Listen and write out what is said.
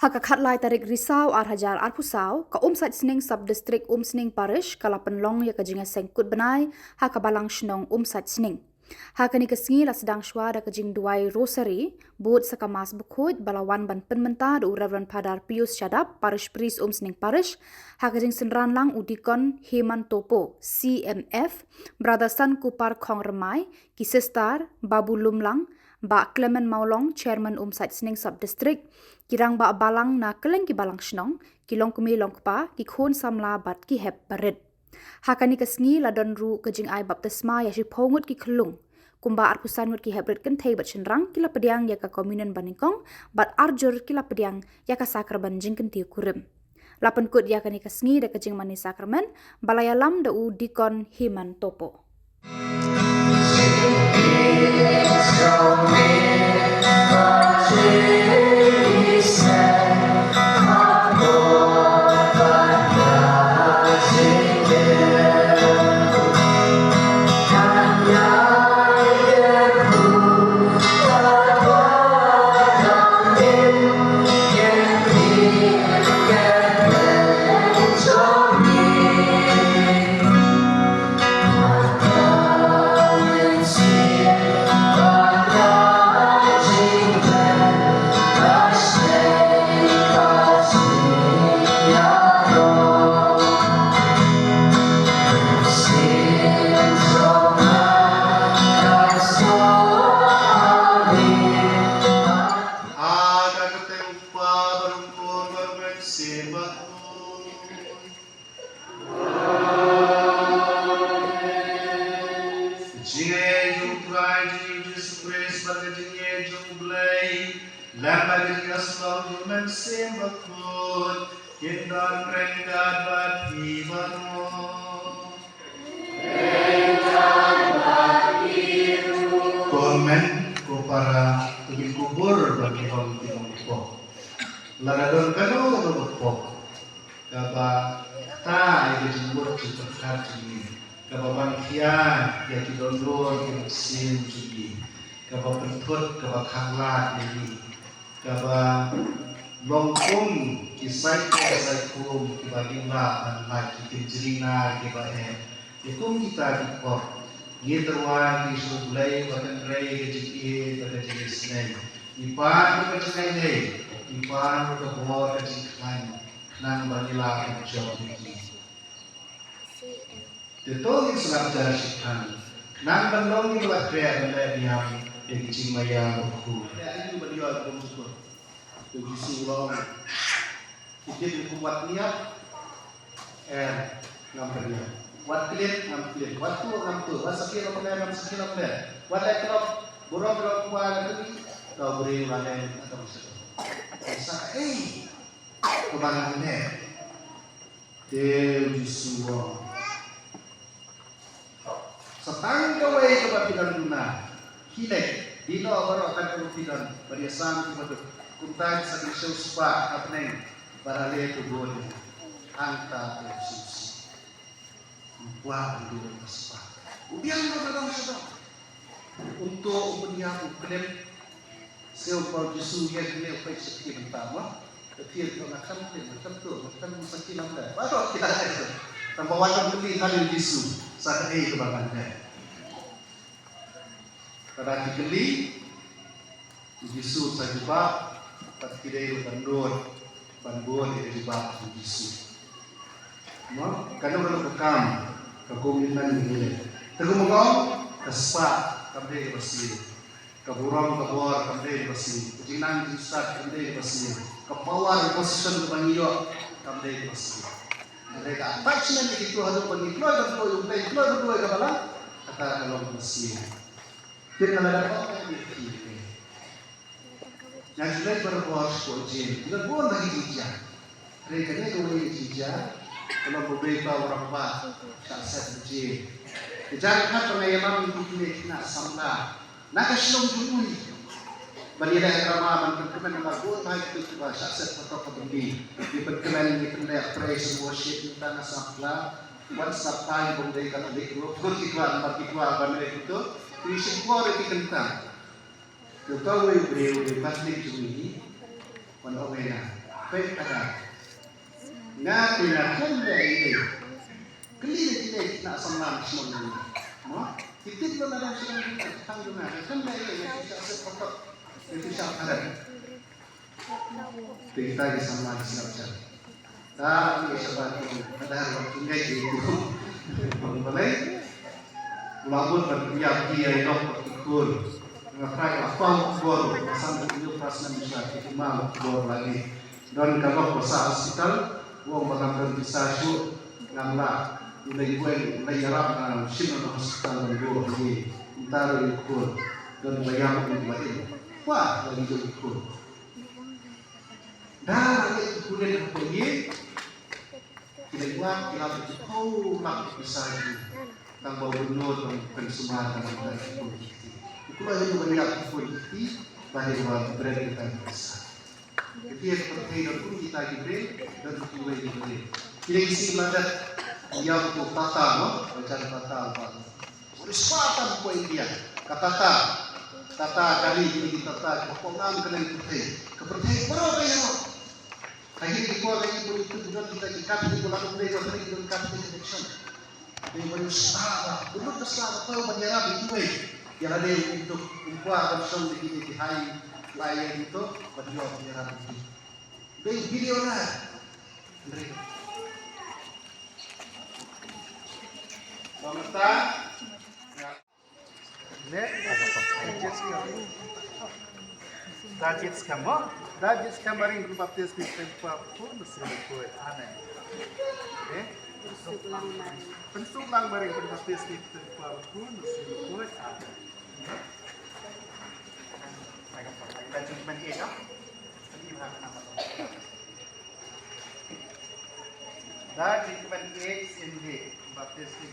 Hakakat lai tarik risau hajar pusau ka sait sning sub-distrik sning parish kala penlong ya kajinga sengkut benai hakabalang shnong sait sning. Hakani kesengi la sedang shwa da kajing duai rosary buat sakamas bukut balawan ban penmenta du Reverend Padar Pius Syadap parish priest sning parish hakajing senran lang udikon Heman Topo CMF Brother San Kupar Khong Remai Kisestar Babu Lumlang Ba Clement Maulong chairman sait sning sub-distrik kirang ba balang na keleng ki balang shnong kilong kumi long pa ki khon samla bat ki hep barit hakani kasngi ladon ru kajing ai baptisma ya shi pongut ki khlung kumba arpusan ngut ki hebrit kan thei bat chenrang kila pediang ya ka communion baningkong bat arjur kila pediang ya ka sakraban jingken ti kurim lapan kut ya kani kasngi da kajing mani sakramen balayalam da u dikon Heman Topo. Komen ko para kubur bagi orang timur laradon kano ko kaba ta itu jumur cepat ini kaba bangkian ya tidondor yang sim ini kaba pentut kaba khanglat ini kaba longkung kisai kum kibagila lagi kinjrina kibae ikum kita dipok Giterwan di sublai bahkan rai kecil pada jenis lain. Ipan kecil lain, ipan kebor kecil lain. Nang banila kecil ini. Tetong selap jasikan. Nang bandong ni belak kaya benda diam kecil maya buku. Ya ini beliau bersyukur. Bagi sulong. Kita buat niat. Ngampernya. Wat klit ngam klit, wat tu ngam tu, wat sakit ngam ngam sakit ngam ngam, wat lekrop burung burung kuala tu, kau beri ulangan atau sesuatu. Masa kebangan ni, Dewi Suwon. Setang kawai kebapilan guna, hilek, dino baru akan kebapilan, beriasan kepada kuntai sakit sesuatu apa ni, barale tu boleh, angka Yesus. Buat dulu pasal. Ubiang dalam sedang untuk menyambut klaim seorang Yesus yang dia pakai sekian pertama, ketika orang akan klaim tertentu, akan mesti lambat. Baru kita itu tanpa wajib beli kali Yesus saat ini kebangannya. Pada dibeli Yesus saya jumpa, tak kira itu bandur itu jumpa Yesus. Kadang kalau bekam, kekomunitan ini, tergumulong kesepak kembali bersih, keburang kebor kembali bersih, kejinan jusat kembali bersih, kepawar position kebanyo kembali bersih. Mereka attachment itu harus bagi keluar berdua kepala kata kalau bersih. Kita ada apa yang dikira? Yang sudah berbuat seperti itu, bukan lagi jijak. Mereka ni dua jijak. Kalau beberapa orang bah tak sedih, jangan pengayaman itu nak samla, nak keselong dulu. Bagi dah ramah berkemen dengan baik itu bahasa seperti begini. Di berkemen di pendek praise worship kita nak samla, WhatsApp time beberapa kali grup keluar bandar itu, tulisan keluar itu kentang. Kita boleh beri masjid ini, mana orang Baik ada. Nah, tindakan dari ini. Kelihatan kita nak senang semua. No? Kita belum ada sedang tanggungan. Kan dari ini kita sepotong. Itu syarat. Kita disama siapa. Tapi sebab itu ada waktu ngaji itu. Boleh. Lamun berpihak dia yang berikut. Ngafrai apa bor sampai itu prasna bisa kita mau bor lagi. Dan kalau pasal hospital, uang bakal bisa su ngamla. Ulai ulai yarab na sino na hospital ng bor lagi. Intaro ikut dan bayar itu lagi. Wah lagi itu ikut. Dah lagi kemudian apa ini? Kita buat kita beritahu mak bisa itu. Tang bawa benur dan pensumar dan politik. Itulah yang melihat politik bahwa berada kita bisa. Jadi yang penting pun kita diberi dan kita diberi. Kita isi ladat yang untuk tata, no? Baca tata apa? Bersepatan poin dia. Kata kali ini tata kepongam kena ikuti. Kepercayaan berapa ya? Akhirnya di kuat lagi politik juga kita ikat di bulan mereka beri dan ikat di connection. Jadi berusaha, belum berusaha tahu menyerap itu yang ada yang untuk membuat langsung di hari lain itu berjuang menyerap itu. Dari video lah, pemerintah, Dajit kemarin berbaptis di tempat pun mesti buat aneh. Pensuk lang bareng berbaptis di tempat pun mesti buat aneh. Judgment A ya? That judgment A in the baptistic